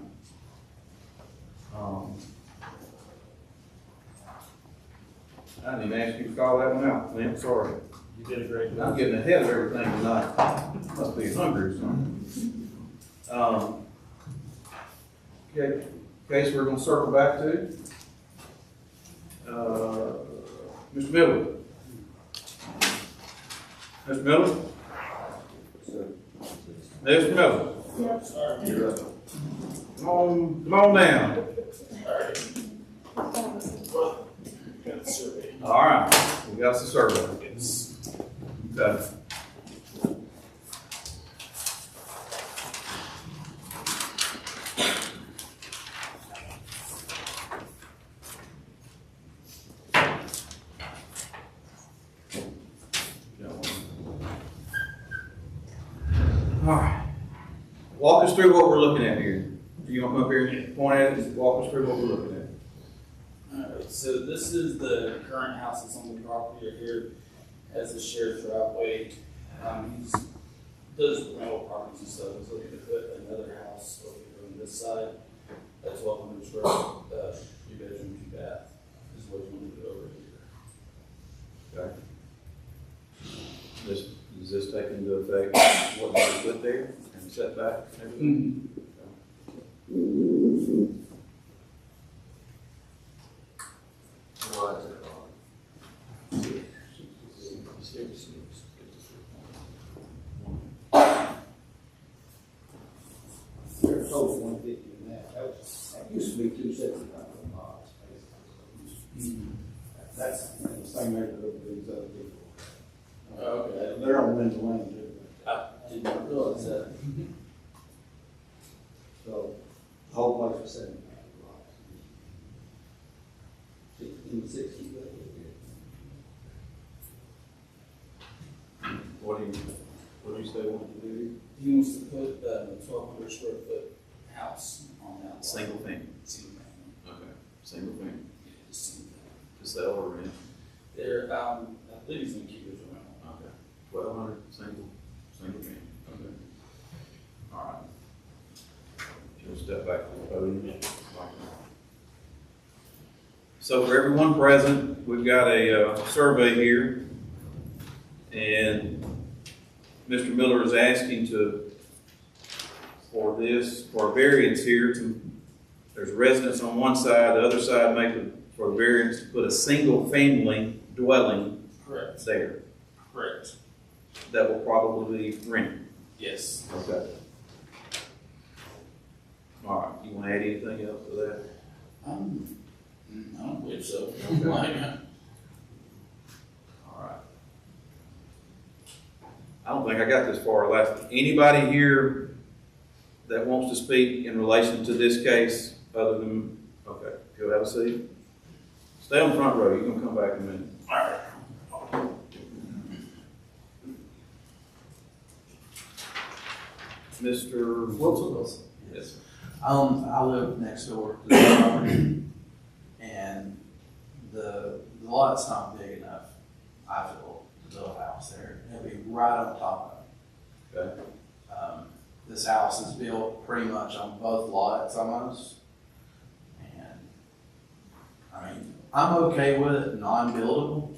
I didn't even ask you to call that one out, Clint, sorry. You did a great job. I'm getting ahead of everything tonight. Must be hungry or something. Okay, case we're gonna circle back to. Mr. Miller. Mr. Miller? Mr. Miller? You're up. Come on down. All right, we got the survey. Okay. All right. Walk us through what we're looking at here. You want to come up here and point at it and walk us through what we're looking at? Alright, so this is the current house that's on the property right here, has a shared driveway. He's those rental properties and stuff, I was looking to put another house over here on this side. That's 1,200 square, 3 bedroom, 2 bath, is what you want to do over here. Okay. Does this take into effect what you put there and setback and everything? Why is it They're total 150 in that used to be 275 lots. That's in the same neighborhood as these other people. Okay. They're on Linda Lane too. I did not realize that. So, the whole place was 75 lots. 1660. What do you say want to do? He wants to put a 1,200 square foot house on that lot. Single family. Single family. Okay. Single family. Yeah, just single family. To sell or rent? There, I believe he's gonna keep it around. Okay. 1,200 single family. Okay. All right. You'll step back to the podium. So for everyone present, we've got a survey here. And Mr. Miller is asking for a variance here there's residents on one side, the other side for the variance to put a single family dwelling Correct. there. Correct. That will probably be rented. Yes. Okay. All right, you want to add anything else to that? I don't believe so. All right. I don't think I got this far. Anybody here that wants to speak in relation to this case other than, okay, go have a seat. Stay on the front row. You're going to come back in a minute. All right. Mr. Wilson. Yes. I live next door to the property, and the lot's not big enough, I feel, to build a house there. It'll be right on top of it. Okay. This house is built pretty much on both lots almost. And, I mean, I'm okay with it non-buildable,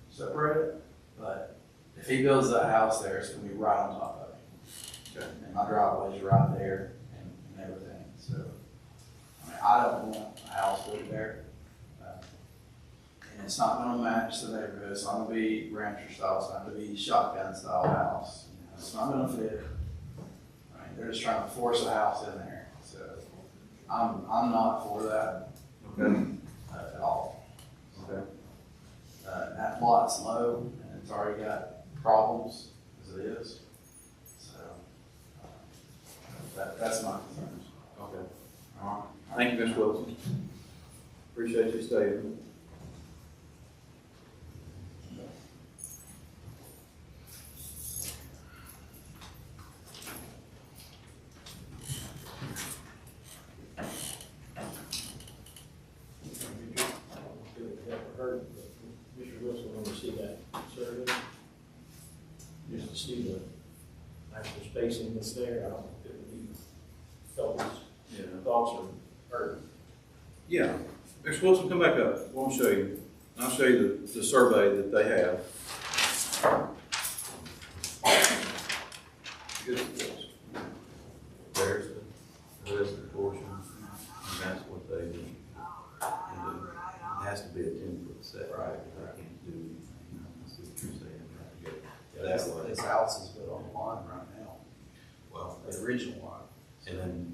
separate it, but if he builds that house there, it's gonna be right on top of it. Okay. And my driveway's right there and everything, so, I mean, I don't want a house built there. And it's not gonna match the neighborhood, it's not gonna be rancher style, it's not gonna be shotgun style house. You know, it's not gonna fit. I mean, they're just trying to force a house in there, so I'm not for that. Okay. At all. Okay. That lot's low, and it's already got problems as it is, so, that's my concerns. Okay. All right. Thank you, Ms. Wilson. Appreciate you staying. Mr. Wilson, want to see that survey? Just to see the actual spacing that's there, I don't think it would be felt Yeah. thoughts or heard. Yeah. Mr. Wilson, come back up. We'll show you. I'll show you the survey that they have. There's the resident portion, and that's what they do. And it has to be a 10-foot setback. Right. They can't do anything, you know, that's what you're saying. They have to go This, that way. this house is built on the line right now, Well, the original line. and then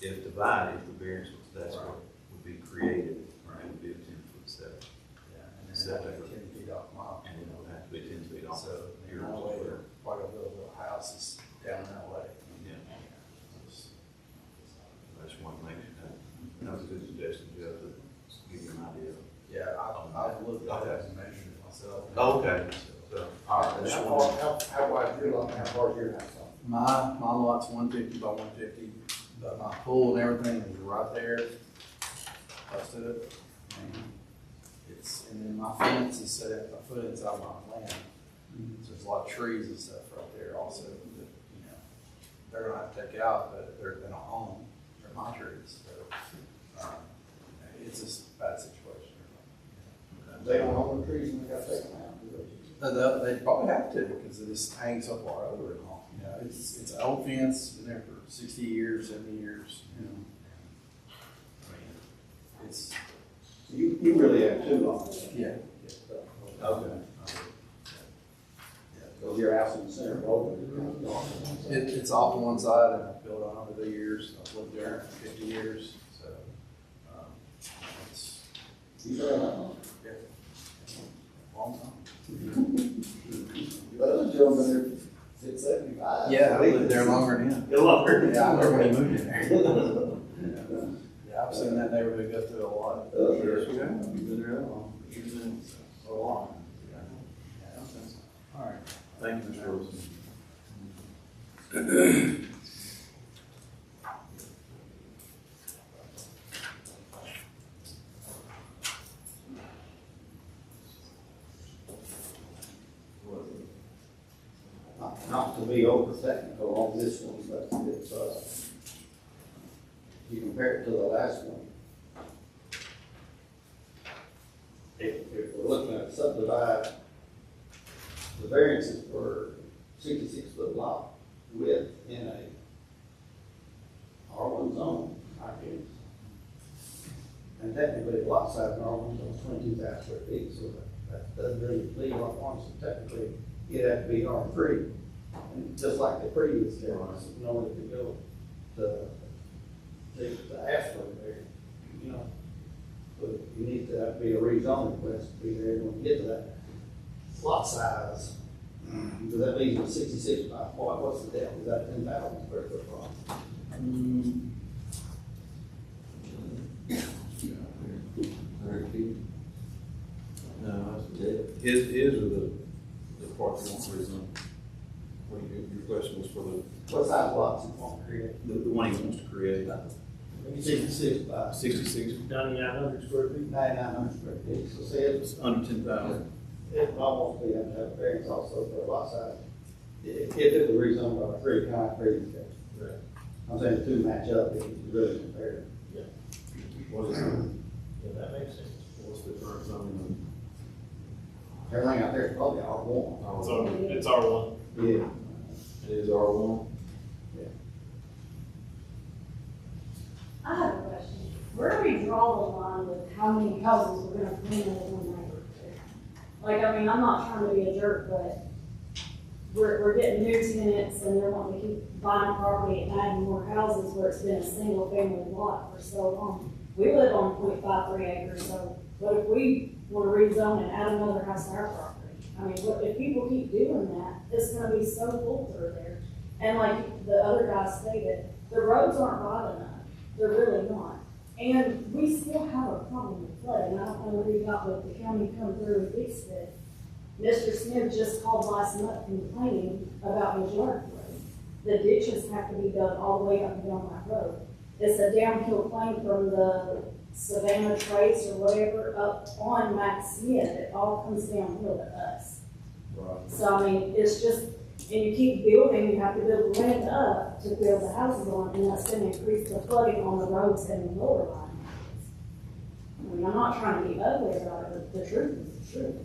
if divided, if the variance was, that's what would be created, it would be a 10-foot setback. Yeah, and it's like 10 feet off mine. And it would have to be 10 feet off. So, the Yours only way is to probably build a house is down that way. Yeah. I just want to make sure that was a good suggestion, Jeff, to give you an idea. Yeah, I've looked at it and measured it myself. Oh, okay. So, all right, I just How wanted- how wide is your lot, how far is your house off? My lot's 150 by 150, but my pool and everything is right there, close to it. And then my fence is set up a foot inside my land. So there's a lot of trees and stuff right there also that they're gonna have to take out, but they're gonna own, they're my trees, so, it's just a bad situation. They don't own the trees and they gotta take them out. They probably have to, because it just hangs so far over it all. You know, it's an old fence, been there for 60 years, 70 years, you know. I mean, it's, You really have two lots. yeah. Okay. So your house in the center of Oakland. It's off on one side, and I've built on over the years. I've lived there for 50 years, so, it's, You better not. yeah, long time. But other gentlemen, they're 675. Yeah, I lived there longer than him. Good luck. Yeah, I remember when he moved in there. Yeah, I've seen that neighborhood go through a lot. Yes, you have. You've been there that long. You've been so long. Yeah, All right, thank you, Mr. Wilson. Not to be over technical on this one, but it's, you compare it to the last one. If we're looking at subdivide, the variances for 66-foot lot width in a R1 zone, I guess. And technically, the lot size in R1 zone is 22,000 square feet, so that doesn't really leave R1, so technically, it'd have to be R3. And just like the previous case, in order to go to asphalt there, you know, but you need to have to be a rezoning request to be there when you get to that lot size. Because that means with 66 by what's the depth? Is that 10,000 square foot lot? No, that's dead. His or the part you want to rezone? What your question was for What size lots you want to create? the one he wants to create? 66 by 66, 9,900 square feet. 9,900 square feet. So say it's it's under 10,000. it would almost be, have to have a variance also for a lot size. If it was rezoned by three, kind of crazy case. Right. I'm saying the two match up, if you really compare. What is, Yeah, that makes sense. what's the current zoning? Everything out there is probably R1. So it's R1. Yeah. It is R1. I have a question. Where do we draw the line with how many houses we're gonna put in one neighborhood? Like, I mean, I'm not trying to be a jerk, but we're getting new tenants and they're wanting to keep buying property and adding more houses where it's been a single family lot for so long. We live on 0.53 acres, so what if we want to rezone and add another house to our property? I mean, if people keep doing that, it's gonna be so full through there. And like the other guy stated, the roads aren't wide enough. They're really not. And we still have a problem with flooding. I don't know whether you got with the county come through and fixed it. Mr. Smith just called last month complaining about his yard flooding. The ditches have to be done all the way up and down that road. It's a downhill plane from the Savannah Trace or whatever up on Max Smith. It all comes downhill to us. Right. So I mean, it's just, and you keep building, you have to build the land up to build the houses on, and that's gonna increase the flooding on the roads and the lower line. I mean, I'm not trying to be ugly about it, but the truth is the truth.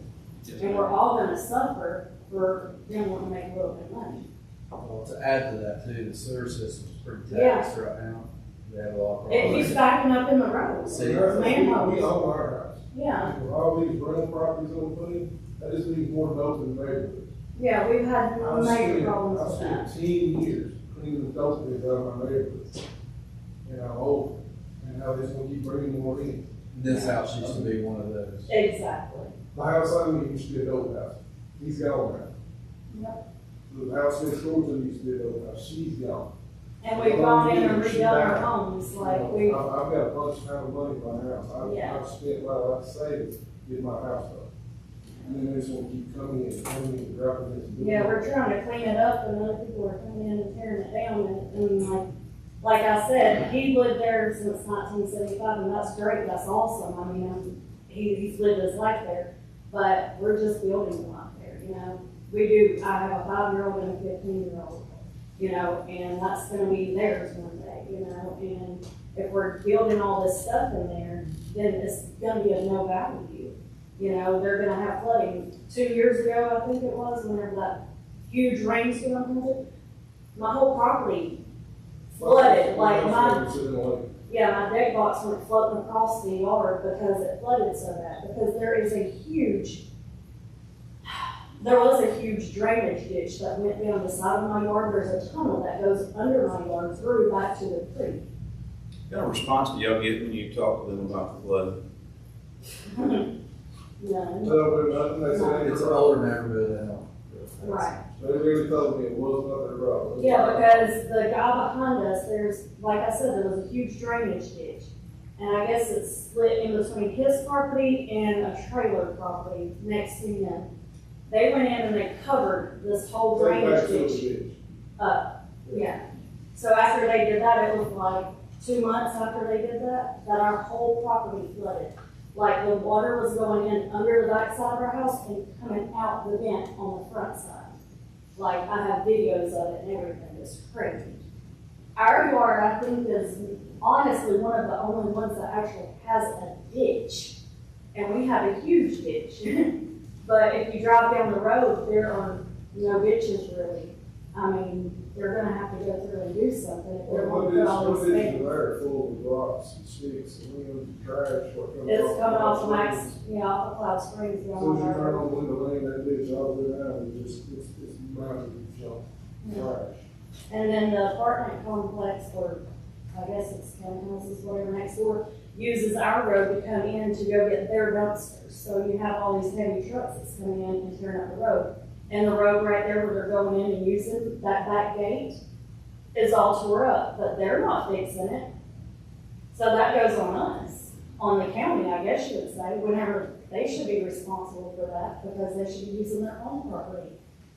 Yes, And ma'am. we're all gonna suffer for them wanting to make a little bit of money. Well, to add to that too, the sewer system's pretty Yeah. taxed right now. They have a lot of It problems. keeps backing up in the roads. See? We Manholes. own our house. Yeah, For all these rental properties that we put in, that just needs more dope in the neighborhood. yeah, we've had I've major spent- problems I've with spent that. 10 years cleaning the dope pits out of my neighborhood. And I'm old, and now this one keep bringing more in. This house used to be one of those. Exactly. The house I live in used to be a dope house. He's gone now. Yep. The house next door to me used to be a dope house. She's gone. And we've gone in and redone our homes, like we, I've got a bunch of money for my house. Yeah. I've spent what I like to say is get my house up. And then they just want to keep coming and dropping this. yeah, we're trying to clean it up and other people are coming in and tearing it down and like I said, he lived there since 1975 and that's great, that's awesome. I mean, he's lived his life there, but we're just building a lot there, you know. I have a 5-year-old and a 15-year-old. you know, and that's gonna be theirs one day, you know, and if we're building all this stuff in there, then it's gonna be of no value. You know, they're gonna have flooding. 2 years ago, I think it was, whenever that huge rainstorm hit, my whole property flooded, like my deck box went floating across the yard because it flooded so bad, because there was a huge drainage ditch that went down the side of my yard. There's a tunnel that goes under my yard through back to the creek. What kind of response do y'all get when you talk to them about the flood? It's an older neighborhood now. Right. They really told me it was not their problem. Yeah, because the guy behind us, like I said, there was a huge drainage ditch. And I guess it's split in between his property and a trailer property next to him. They went in and they covered this whole drainage ditch up. Yeah. So after they did that, it was like 2 months after they did that our whole property flooded. Like the water was going in under the back side of our house and coming out the vent on the front side. Like I have videos of it and everything. It's crazy. Our yard, I think, is honestly one of the only ones that actually has a ditch. And we have a huge ditch. But if you drive down the road, there are no ditches really. I mean, they're gonna have to go through and do something if they're gonna put all these things. They're full of rocks and sticks and limbs and trash. It's coming off Max, off of Cloud Springs. As soon as you turn on Window Lane, that ditch all the way down, it's mounted with junk, trash. And then the apartment complex, or I guess it's townhouses, whatever next door, uses our road to come in to go get their dumpsters. So you have all these heavy trucks that's coming in and tearing up the road. And the road right there where they're going in and using that back gate is all tore up, but they're not fixing it. So that goes on us, on the county, I guess you would say, whenever they should be responsible for that because they should be using their own property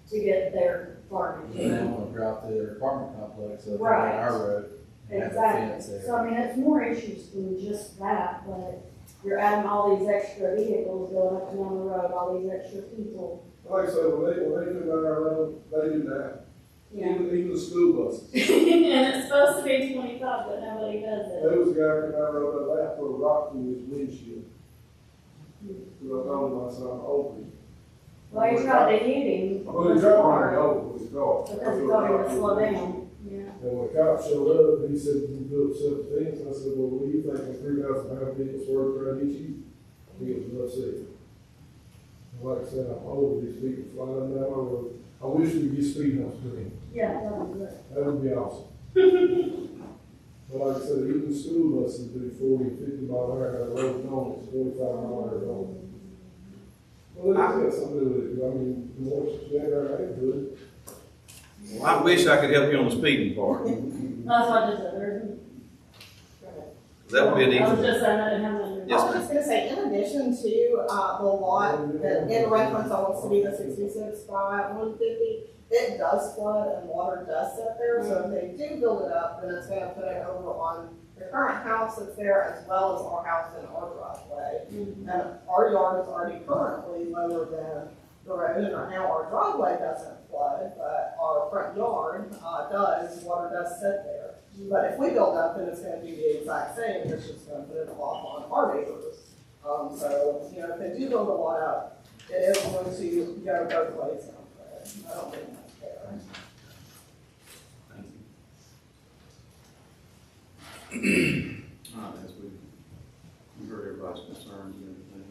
to get their garbage. They don't want to drive through their apartment complex, so they're Right. on our road. and have a Exactly. fence there. So I mean, it's more issues than just that, but you're adding all these extra vehicles going up and down the road, all these extra people. Like I said, when they come down our road, they do that. Yeah. Even the school buses. And it's supposed to be 25, but nobody does it. There was a guy coming down the road that lap put a rock through his windshield. So I told him, I said, I'm open. Well, he tried to hit him. Well, he tried to run it over with his car. Because he told him to slow down. Yeah. And when the cops showed up, he said, you built self-defense. I said, well, what do you think a 3,000-pound vehicle's worth trying to hit you? He was upset. And like I said, I'm over these people flying down my road. I wish we could get speed humps to him. Yeah, that was good. That would be awesome. But like I said, even the school buses do 40, 50 mile an hour down the road, no, it's 45 mile an hour zone. Well, it's got something to do with it. I mean, the more you have our neighborhood. Well, I wish I could help you on the speeding part. That's what I just said. That would be an I was easy. just saying that and having Yes, I was just gonna say, in addition to, the lot, that in reference to be the 66 by 150, it does flood and water does sit there, so if they do build it up, then it's gonna put it over on the current house that's there as well as our house and our driveway. And our yard is already currently lower than the road, and now our driveway doesn't flood, but our front yard, does, water does sit there. But if we build up, then it's gonna be the exact same, it's just gonna put it off on our neighbors. So, you know, if they do build a lot up, it is going to go both ways. I don't think that's fair. All right, as we heard everybody's concerns and everything,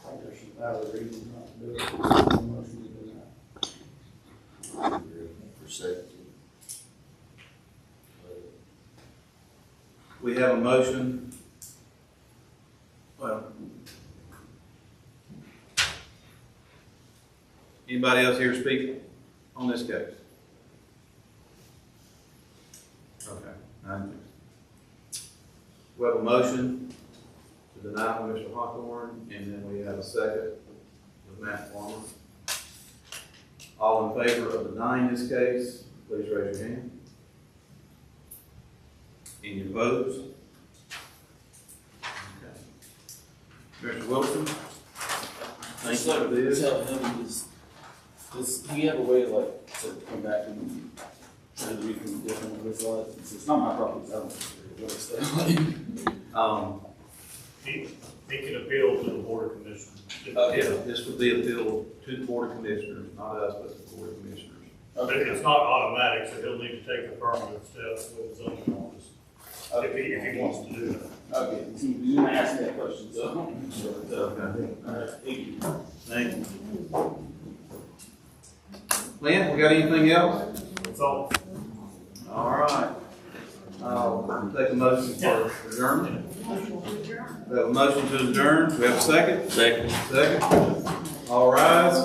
I think there's some valid reasons not to do it. Motion to do that. For safety. we have a motion. Well, anybody else here speak on this case? Okay, none. We have a motion to deny from Mr. Hawthorne, and then we have a second with Matt Farmer. All in favor of denying this case, please raise your hand. Any opposed? Mr. Wilson? Thank Just you for like this. tell him does he have a way to come back and try to do things different with his life? It's not my property, I don't know what it's that. He can appeal to the board of commissioners. Okay. Yeah, this would be appealed to the board of commissioners, not us, but the board of commissioners. But it's not automatic, so he'll need to take affirmative steps with his zoning office, if he wants to do that. Okay, you didn't ask me that question, so. Sure. Okay. All right, thank you. Thank you. Lynn, we got anything else? That's all. All right. I'll take a motion for adjournment. We have a motion to adjourn. Do we have a second? Second. Second. All rise.